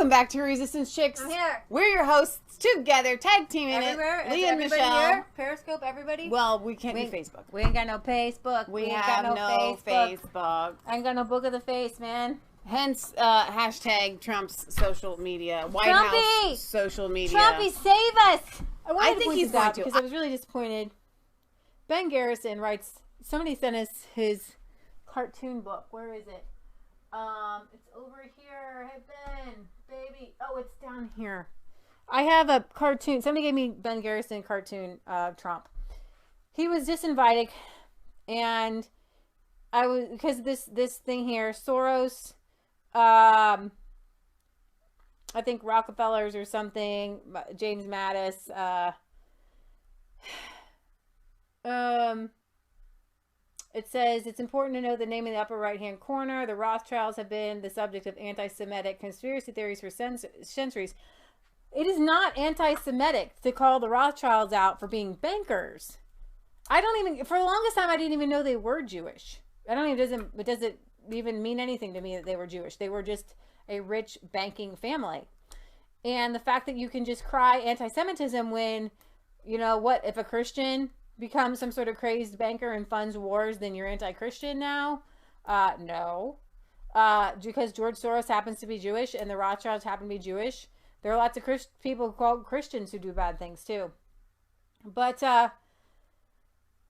Welcome back to Resistance Chicks. I'm here. We're your hosts together, tag teaming Everywhere. it. Leah and Everybody Michelle. here? Periscope, everybody? Well, we can't do Facebook. We ain't got no Facebook. We ain't have got no Facebook. I ain't got no book of the face, man. Hence, hashtag Trump's social media. White Trumpy! House social media. Trumpy, save us! I think he's going to. Because I was really disappointed. Ben Garrison writes, somebody sent us his cartoon book. Where is it? It's over here. Hey, Ben, baby. Oh, it's down here. I have a cartoon. Somebody gave me Ben Garrison cartoon, Trump. He was disinvited, and I was, because this thing here, Soros, I think Rockefellers or something, James Mattis, it says, it's important to know the name in the upper right-hand corner. The Rothschilds have been the subject of anti-Semitic conspiracy theories for centuries. It is not anti-Semitic to call the Rothschilds out for being bankers. I don't even, for the longest time, I didn't even know they were Jewish. It doesn't even mean anything to me that they were Jewish. They were just a rich banking family. And the fact that you can just cry anti-Semitism when, you know, what, if a Christian becomes some sort of crazed banker and funds wars, then you're anti-Christian now? No. Because George Soros happens to be Jewish and the Rothschilds happen to be Jewish. There are lots of people called Christians who do bad things too. But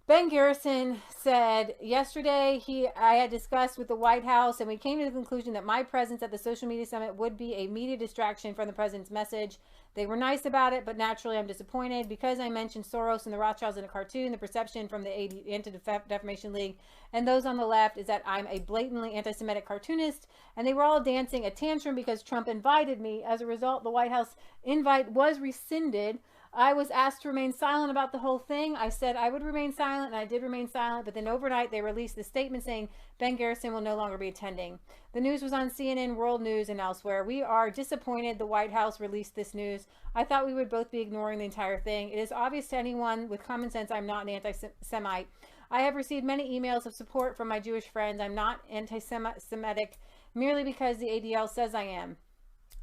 Ben Garrison said yesterday I had discussed with the White House and we came to the conclusion that my presence at the social media summit would be a media distraction from the president's message. They were nice about it, but naturally I'm disappointed because I mentioned Soros and the Rothschilds in a cartoon. The perception from the Anti-Defamation League and those on the left is that I'm a blatantly anti-Semitic cartoonist, and they were all dancing a tantrum because Trump invited me. As a result, the White House invite was rescinded. I was asked to remain silent about the whole thing. I said I would remain silent, and I did remain silent, but then overnight they released the statement saying Ben Garrison will no longer be attending. The news was on CNN, World News, and elsewhere. We are disappointed the White House released this news. I thought we would both be ignoring the entire thing. It is obvious to anyone with common sense I'm not an anti-Semite. I have received many emails of support from my Jewish friends. I'm not anti-Semitic merely because the ADL says I am.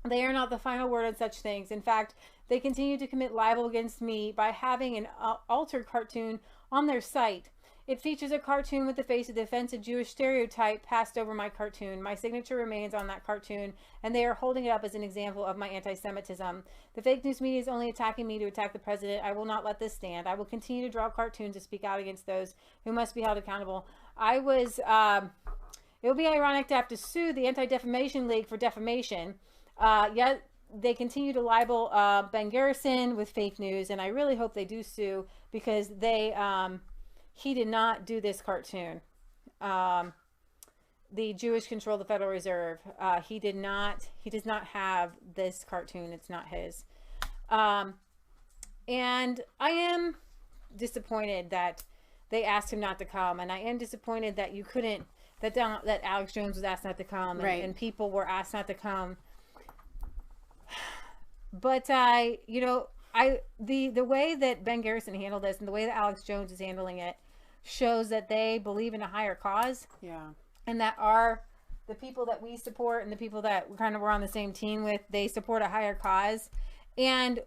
They are not the final word on such things. In fact, they continue to commit libel against me by having an altered cartoon on their site. It features a cartoon with the face of the offensive Jewish stereotype passed over my cartoon. My signature remains on that cartoon, and they are holding it up as an example of my anti-Semitism. The fake news media is only attacking me to attack the president. I will not let this stand. I will continue to draw cartoons to speak out against those who must be held accountable. It would be ironic to have to sue the Anti-Defamation League for defamation. Yet they continue to libel Ben Garrison with fake news, and I really hope they do sue because he did not do this cartoon. The Jewish control the Federal Reserve. He does not have this cartoon. It's not his. And I am disappointed that they asked him not to come, and I am disappointed that you couldn't, that Alex Jones was asked not to come, and people were asked not to come. But the way that Ben Garrison handled this and the way that Alex Jones is handling it shows that they believe in a higher cause. Yeah. And that the people that we support and the people that kind of were on the same team with, they support a higher cause. And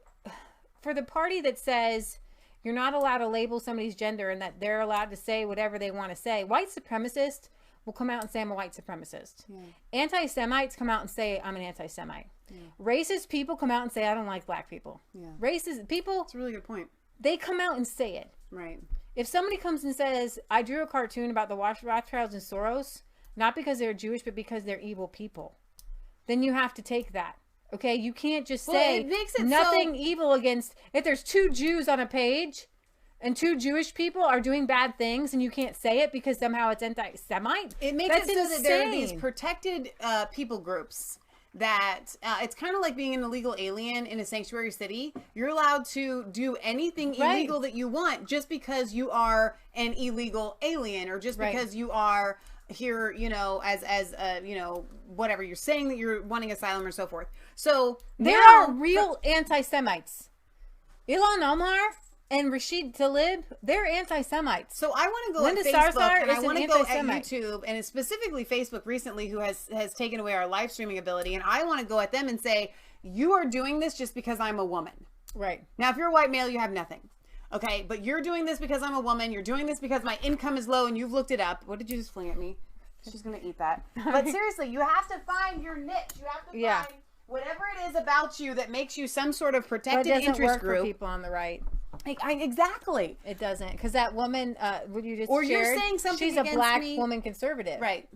for the party that says you're not allowed to label somebody's gender and that they're allowed to say whatever they want to say, white supremacists will come out and say I'm a white supremacist. Yeah. Anti-Semites come out and say I'm an anti-Semite. Yeah. Racist people come out and say I don't like black people. Yeah. Racist people, that's a really good point. They come out and say it. Right. If somebody comes and says I drew a cartoon about the Rothschilds and Soros, not because they're Jewish but because they're evil people, then you have to take that. Okay, you can't just say it makes it nothing evil against, if there's two Jews on a page and two Jewish people are doing bad things and you can't say it because somehow it's anti-Semite. It makes it so that there are these protected people groups that it's kind of like being an illegal alien in a sanctuary city. You're allowed to do anything illegal that you want just because you are an illegal alien, or just because you are here, you know, as you know, whatever, you're saying that you're wanting asylum or so forth. So there are real anti-Semites. Ilhan Omar and Rashid Tlaib, they're anti-Semites. So I want to go at Facebook and I want to go at YouTube, and specifically Facebook recently, who has taken away our live streaming ability, and I want to go at them and say, you are doing this just because I'm a woman. Right. Now, if you're a white male, you have nothing. Okay, but you're doing this because I'm a woman. You're doing this because my income is low, and you've looked it up. What did you just fling at me? She's gonna eat that. But seriously, you have to find your niche. You have to find whatever it is about you that makes you some sort of protected interest work group. For people on the right. Exactly. It doesn't, because that woman, what you just or shared, you're saying something she's a black woman conservative, right?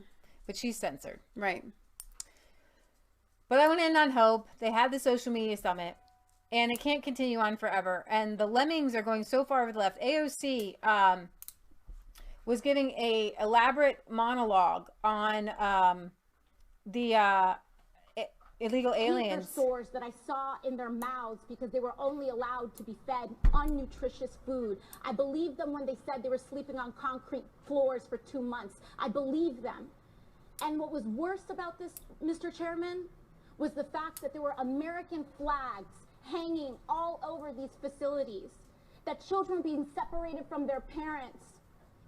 But she's censored, right? But I want to end on hope. They had the social media summit, and it can't continue on forever. And the lemmings are going so far over the left. AOC was giving a elaborate monologue on the illegal aliens. Sores that I saw in their mouths because they were only allowed to be fed unnutritious food. I believed them when they said they were sleeping on concrete floors for 2 months. I believed them. And what was worse about this, Mr. Chairman, was the fact that there were American flags hanging all over these facilities, that children were being separated from their parents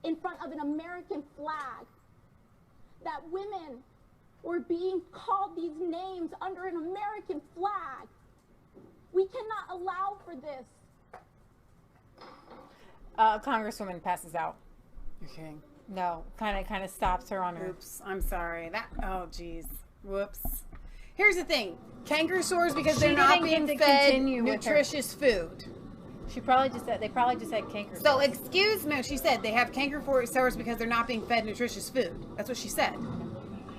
in front of an American flag, that women were being called these names under an American flag. We cannot allow for this. Congresswoman passes out. You're kidding. No, kind of stops her on her. Oops, I'm sorry. Oh, geez. Whoops. Here's the thing. Canker sores because they're not being fed nutritious food. She probably just said, they probably just had canker sores. So, excuse me, she said they have canker sores because they're not being fed nutritious food. That's what she said.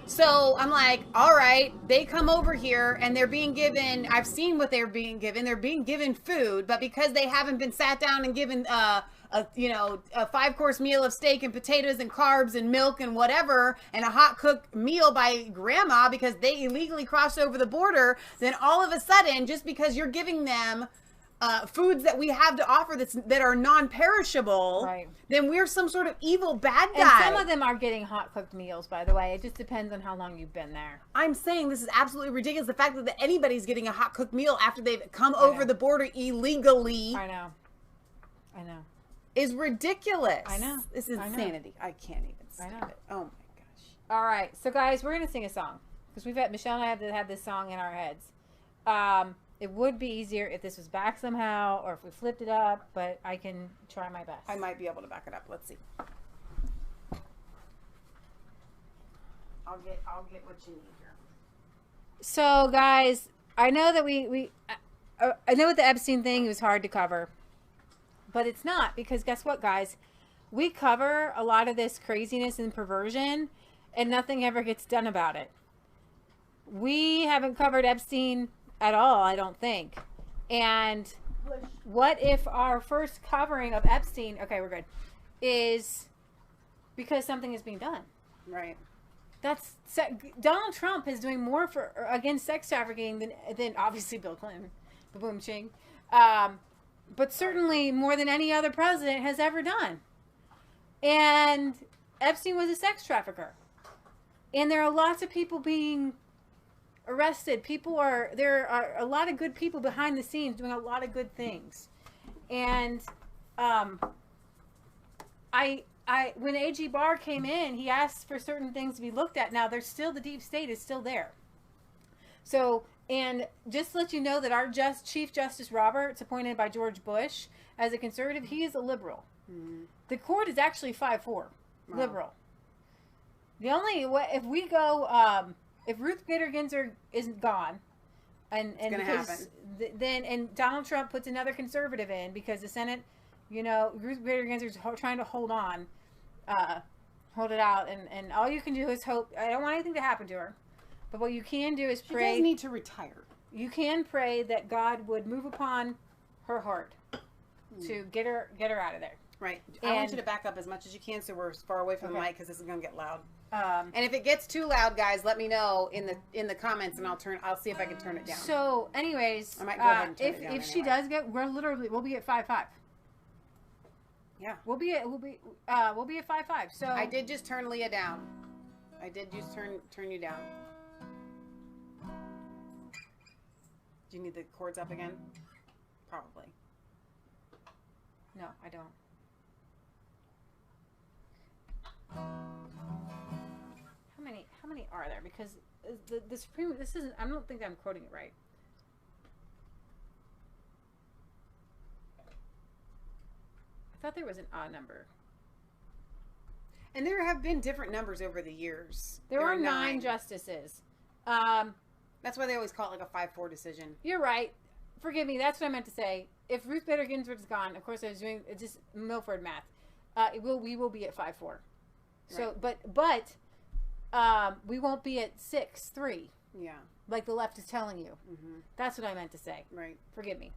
So I'm like, all right, they come over here and they're being given, I've seen what they're being given. They're being given food, but because they haven't been sat down and given a 5-course meal of steak and potatoes and carbs and milk and whatever, and a hot cooked meal by grandma because they illegally crossed over the border, then all of a sudden, just because you're giving them foods that we have to offer that are non-perishable, right, then we're some sort of evil bad guy. And some of them are getting hot cooked meals, by the way. It just depends on how long you've been there. I'm saying this is absolutely ridiculous. The fact that anybody's getting a hot cooked meal after they've come over the border illegally. I know. Is ridiculous. I know. This is insanity. I can't even stand it. Oh my gosh. All right. So guys, we're going to sing a song. Because Michelle and I have had this song in our heads. It would be easier if this was back somehow, or if we flipped it up, but I can try my best. I might be able to back it up. Let's see. I'll get what you need here. So, guys, I know that I know with the Epstein thing, it was hard to cover, but it's not, because guess what, guys? We cover a lot of this craziness and perversion, and nothing ever gets done about it. We haven't covered Epstein at all, I don't think. And what if our first covering of Epstein, okay, we're good, is because something is being done? Right. Donald Trump is doing more against sex trafficking than obviously Bill Clinton, the boom ching, but certainly more than any other president has ever done. And Epstein was a sex trafficker, and there are lots of people being arrested. There are a lot of good people behind the scenes doing a lot of good things. And when AG Barr came in, he asked for certain things to be looked at. Now, there's still, the deep state is still there. So, and just to let you know that our Chief Justice Roberts, appointed by George Bush as a conservative, he is a liberal. Mm. The court is actually 5-4 liberal. The only way, if we go, if Ruth Bader Ginsburg isn't gone, and because then and Donald Trump puts another conservative in, because the Senate, Ruth Bader Ginsburg's trying to hold it out, and all you can do is hope. I don't want anything to happen to her, but what you can do is pray. She does need to retire. You can pray that God would move upon her heart to get her out of there. Right. I want you to back up as much as you can so we're far away from the mic, because this is going to get loud. And if it gets too loud, guys, let me know in the comments, and I'll see if I can turn it down. So, anyways, I might go ahead and turn it down if she does we'll be at 5-5. Yeah. We'll be at 5-5. So I did just turn Leah down. I did just turn you down. Do you need the cords up again? Probably. I don't. How many are there? Because the Supreme, this isn't, I don't think I'm quoting it right. I thought there was an odd number. And there have been different numbers over the years. There are 9 justices. That's why they always call it like a 5-4 decision. You're right. Forgive me. That's what I meant to say. If Ruth Bader Ginsburg is gone, of course I was doing just Milford math. We will be at 5-4. So, right. but we won't be at 6-3. Yeah. Like the left is telling you. Mm-hmm. That's what I meant to say. Right. Forgive me.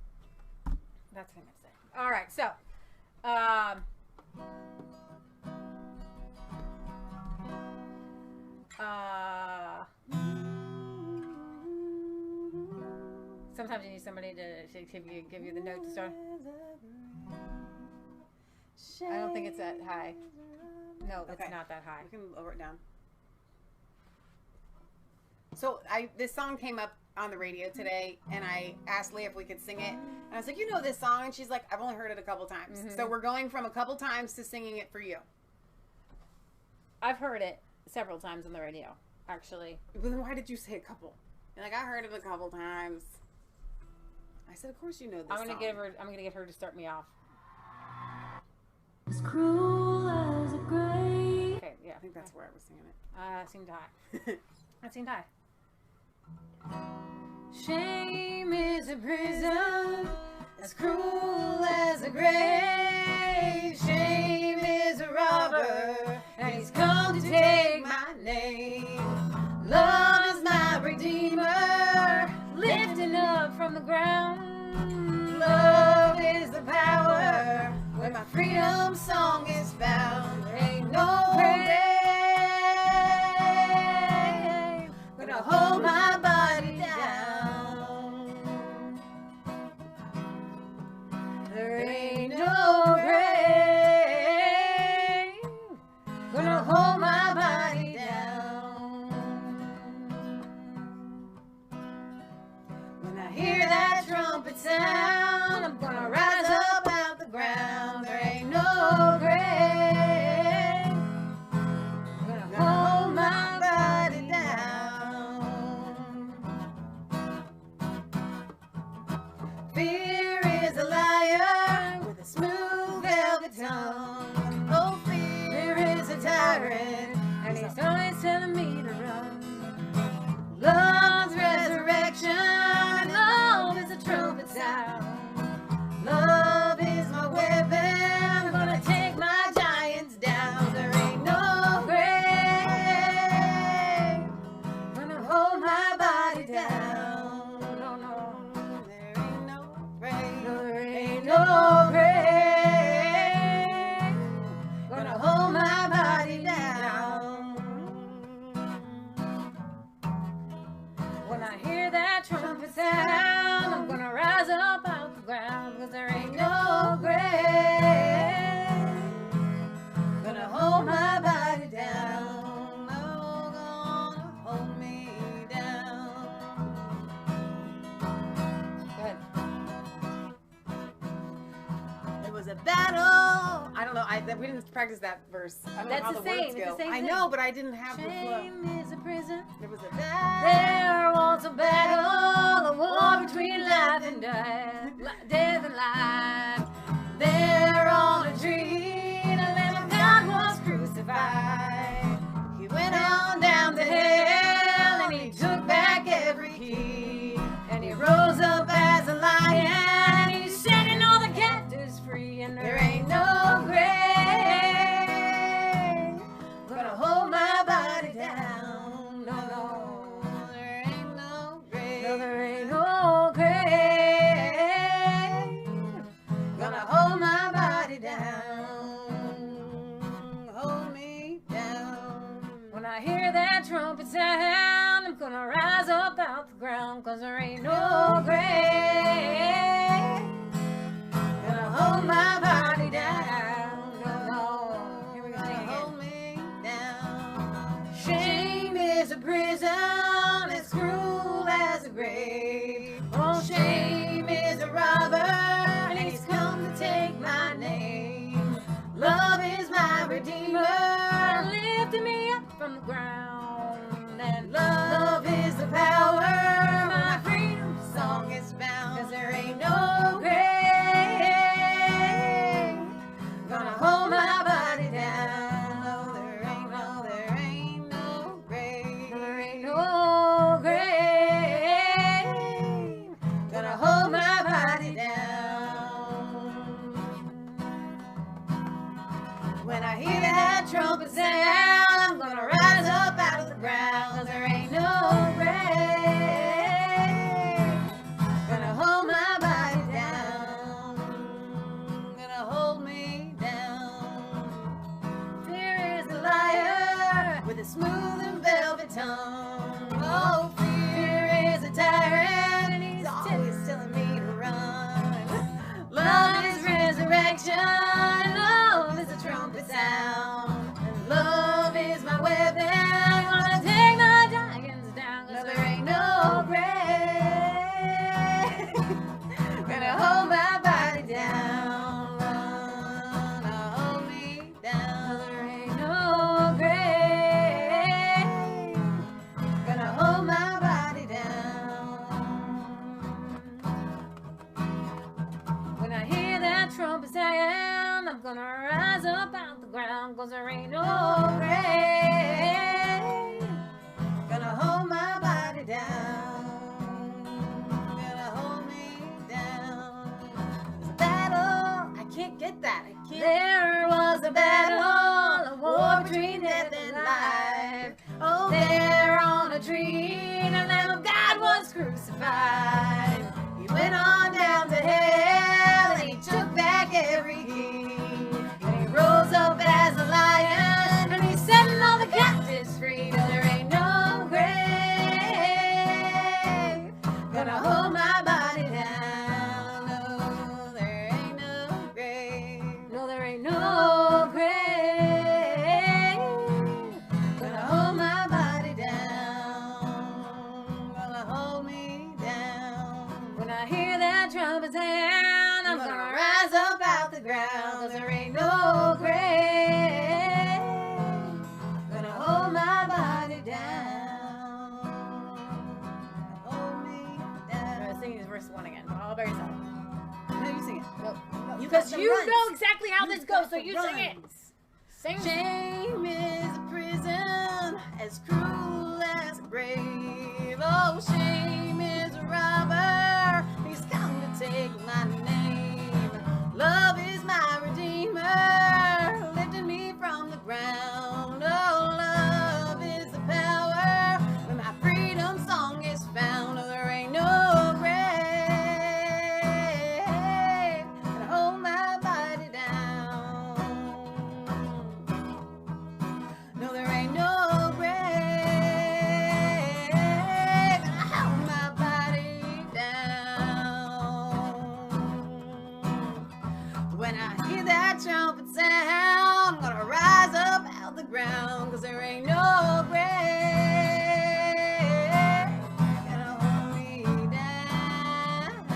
That's what I meant to say. All right. So, sometimes you need somebody to give you the note to start. I don't think it's that high. No, it's not that high. We can lower it down. So this song came up on the radio today, and I asked Leah if we could sing it. And I was like, you know this song? And she's like, I've only heard it a couple times. Mm-hmm. So we're going from a couple times to singing it for you. I've heard it several times on the radio, actually. Well, then why did you say a couple? You're like, I heard it a couple times. I said, of course you know this song. I'm gonna get her to start me off. As cruel as a grave. Okay, yeah. I think that's where I was singing it. It seemed high. That seemed high. Shame is a prison as cruel as a grave. Shame is a robber, and he's come to take my name. Love is my redeemer, lifting up from the ground. Love is the power where my freedom song is found. There ain't no grave gonna hold my body down. There ain't no grave gonna hold my body down. When I hear that trumpet sound, I'm gonna rise up out the ground. There ain't no grave gonna hold my body down. Fear is a liar with a smooth velvet tongue. Oh, fear is a tyrant, and he's always telling me to run. Love's resurrection, love is a trumpet sound. Love is my weapon, I'm gonna take my giants down. There ain't no grave gonna hold my body down. No, no, there ain't no grave. No, there ain't no grave gonna hold my body down. When I hear that trumpet sound, I'm gonna rise up out the ground, 'cause there ain't no grave gonna hold my body down. No, gonna hold me down. Good. It was a battle. I don't know. We didn't practice that verse. I don't know how the words It's go. the same I thing. know, but I didn't have the flow. Shame is a prison. There was a battle. There was a battle, a war between life and death, death and life. There on a tree, the Lamb of God was crucified. He went on down to hell, and he took back every key. And he rose up as a lion, and he's setting all the captives free. And there ain't no grave gonna hold my body down. No, no, there ain't no grave. No, there ain't no grave gonna hold my body down. Hold me down. When I hear that trumpet sound, I'm gonna rise up out the ground, 'cause there ain't no grave gonna hold my body down. No, no. Here we go again. Hold me down. Shame is a prison as cruel as a grave. Oh, shame is a robber, and he's come to take my name. Redeemer, lifted me up from the ground. And love is the power. My freedom song is found. 'Cause there ain't no grave gonna hold my body down. No, there ain't no grave. there ain't no grave Gonna hold my body down. When I hear that trumpet sound, I'm gonna rise up out of the ground. 'Cause there ain't no grave gonna hold my body down. Gonna hold me down. Fear is a liar with a smooth and velvet tongue. Oh, fear is a tyrant and he's always telling me to run. Love is resurrection, love is a trumpet sound, and love is my weapon. Gonna take my dragons down. 'Cause there ain't no grave gonna hold my body down. Gonna hold me down. There ain't no grave gonna hold my body down. When I hear that trumpet sound, I'm gonna rise up out the ground. 'Cause there ain't no grave gonna hold my body down. Gonna hold me down. There's a battle. I can't get that. I can't. There was a battle, a war between death and life. Oh, there on a tree, the Lamb of God was crucified. He went on down to hell and he took back every key. And he rose up as a lion and he's setting all the captives free. No, there ain't no grave gonna hold my body down. No, there ain't no grave. No, there ain't no grave gonna hold my body down. Gonna hold me down. When I hear that trumpet sound, I'm gonna rise up out the ground. 'Cause there ain't no grave gonna hold my body down. Hold me down. I'm singing verse 1 again. All by yourself. No, you sing it. Because you know exactly how this goes, so you sing it. Sing. Shame is a prison as cruel as a grave. Oh, shame is a robber. He's come to take my name. Love is my redeemer, lifting me from the ground. Oh, love is the power where my freedom song is found. Oh, there ain't no grave gonna hold my body down. No, there ain't no grave gonna hold my body down. When I hear that trumpet sound, I'm gonna rise up out the ground. 'Cause there ain't no grave gonna hold me down.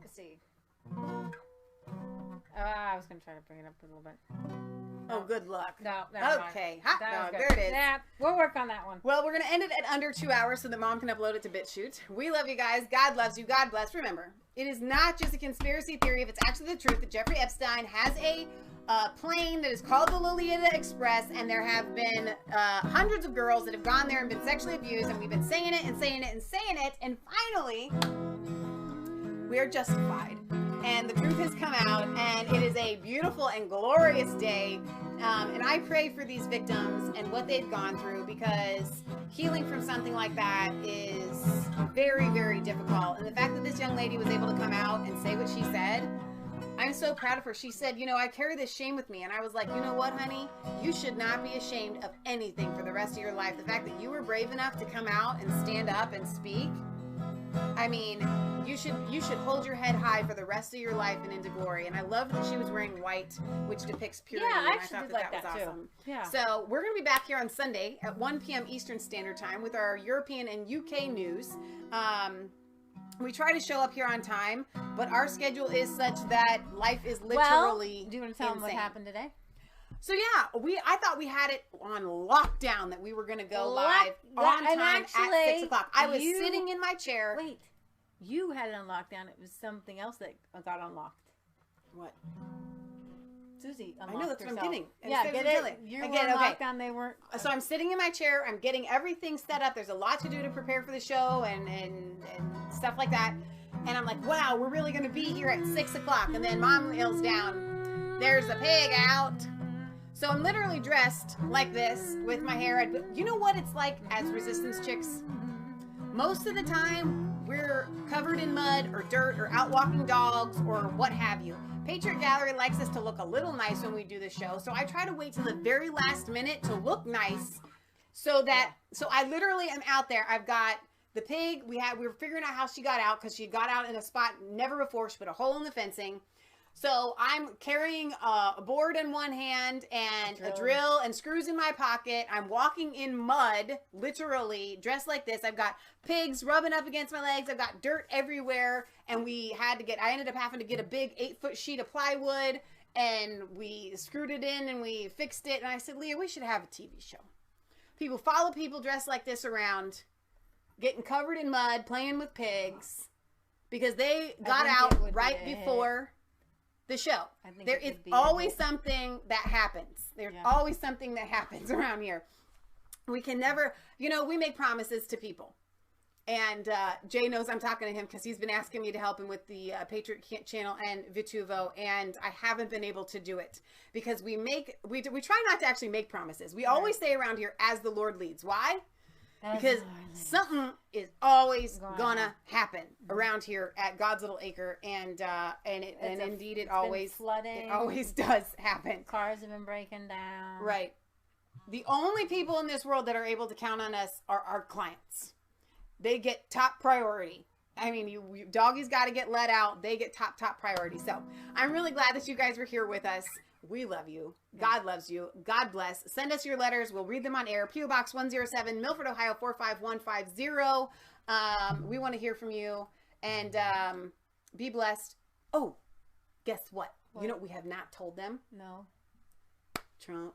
Let's see. I was going to try to bring it up a little bit. Oh, good luck. No, never mind. Okay, hot That was dog. good. There it is. Yeah, we'll work on that one. Well, we're going to end it at under 2 hours so that Mom can upload it to BitChute. We love you guys. God loves you. God bless. Remember, it is not just a conspiracy theory if it's actually the truth that Jeffrey Epstein has a plane that is called the Lolita Express, and there have been hundreds of girls that have gone there and been sexually abused, and we've been saying it and saying it and saying it, and finally, we are justified. And the truth has come out, and it is a beautiful and glorious day. And I pray for these victims and what they've gone through, because healing from something like that is very, very difficult. And the fact that this young lady was able to come out and say what she said, I'm so proud of her. She said, you know, I carry this shame with me. And I was like, you know what, honey? You should not be ashamed of anything for the rest of your life. The fact that you were brave enough to come out and stand up and speak, I mean, you should hold your head high for the rest of your life and into glory. And I love that she was wearing white, which depicts purity. Yeah, I and actually thought did like was that too. awesome. Yeah. So we're going to be back here on Sunday at 1 p.m. Eastern Standard Time with our European and UK news. We try to show up here on time, but our schedule is such that life is literally do you want to tell them what happened today? So yeah, I thought we had it on lockdown that we were going to go live on time at 6 o'clock. I was sitting in my chair. Wait, you had it on lockdown. It was something else that got unlocked. What? Susie unlocked I know, that's herself. what I'm getting. Yeah, get it? You were on lockdown, they weren't. So I'm sitting in my chair. I'm getting everything set up. There's a lot to do to prepare for the show and stuff like that. And I'm like, wow, we're really going to be here at 6 o'clock. And then Mom yells down, there's a pig out. So I'm literally dressed like this with my hair. You know what it's like as resistance chicks? Most of the time, we're covered in mud or dirt or out walking dogs or what have you. Patriot Gallery likes us to look a little nice when we do the show. So I try to wait till the very last minute to look nice so I literally am out there. I've got the pig. We were figuring out how she got out because she got out in a spot never before. She put a hole in the fencing. So I'm carrying a board in one hand and a drill and screws in my pocket. I'm walking in mud, literally dressed like this. I've got pigs rubbing up against my legs. I've got dirt everywhere. And I ended up having to get a big 8-foot sheet of plywood and we screwed it in and we fixed it. And I said, Leah, we should have a TV show. People follow people dressed like this around, getting covered in mud, playing with pigs because they got out right before the show. There is always something that happens. There's always something that happens around here. We can never, we make promises to people. And Jay knows I'm talking to him because he's been asking me to help him with the Patriot channel and Vituvo, and I haven't been able to do it because we try not to actually make promises. We always say around here, as the Lord leads. Why? Because something is always gonna happen around here at God's Little Acre, and indeed it always flooding. It always does happen. Cars have been breaking down. Right. The only people in this world that are able to count on us are our clients. They get top priority. I mean, you doggies got to get let out. They get top priority. So I'm really glad that you guys were here with us. We love you. God loves you. God bless. Send us your letters. We'll read them on air. P.O. Box 107, Milford, Ohio 45150. We want to hear from you. And be blessed. Oh, guess what? You know what we have not told them? No. Trump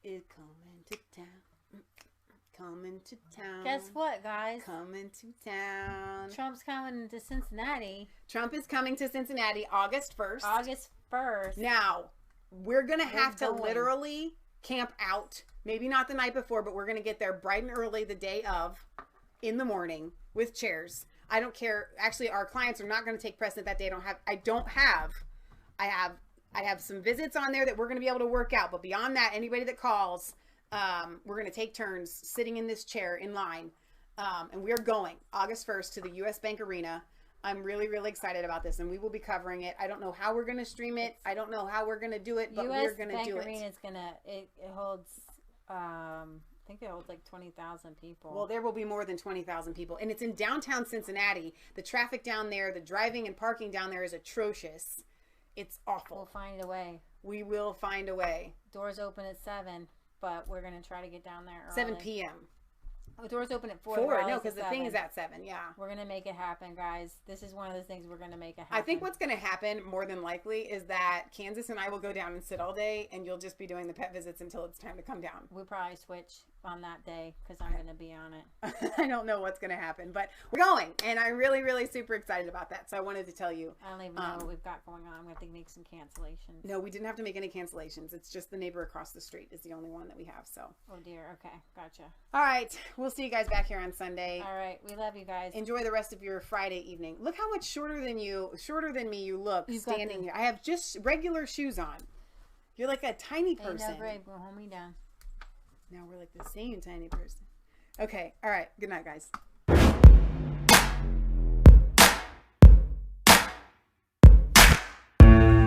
is coming to town. Coming to town. Guess what, guys? Coming to town. Trump's coming to Cincinnati. Trump is coming to Cincinnati August 1st. August 1st. Now, we're going to have to literally camp out. Maybe not the night before, but we're going to get there bright and early the day of, in the morning, with chairs. I don't care. Actually, our clients are not going to take precedent that day. I have some visits on there that we're going to be able to work out. But beyond that, anybody that calls, we're going to take turns sitting in this chair in line. And we're going August 1st to the US Bank Arena. I'm really, really excited about this, and we will be covering it. I don't know how we're going to stream it. I don't know how we're going to do it, but we're going to do it. US Bank Arena is going to, it holds, I think it holds like 20,000 people. Well, there will be more than 20,000 people, and it's in downtown Cincinnati. The traffic down there, the driving and parking down there is atrocious. It's awful. We'll find a way. We will find a way. Doors open at 7, but we're going to try to get down there early. 7 p.m. The doors open at 4. 4, no, because the thing is at 7, yeah. We're going to make it happen, guys. This is one of those things we're going to make it happen. I think what's going to happen, more than likely, is that Kansas and I will go down and sit all day, and you'll just be doing the pet visits until it's time to come down. We'll probably switch on that day, because I'm going to be on it. I don't know what's going to happen, but we're going, and I'm really, really super excited about that, so I wanted to tell you. I don't even know what we've got going on. I'm going to have to make some cancellations. No, we didn't have to make any cancellations. It's just the neighbor across the street is the only one that we have, so. Oh, dear. Okay. Gotcha. All right. We'll see you guys back here on Sunday. All right. We love you guys. Enjoy the rest of your Friday evening. Look how much shorter than me you look standing here. I have just regular shoes on. You're like a tiny person. Ain't no grave will hold me down. Now we're like the same tiny person. Okay. All right. Good night, guys.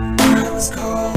I was cold.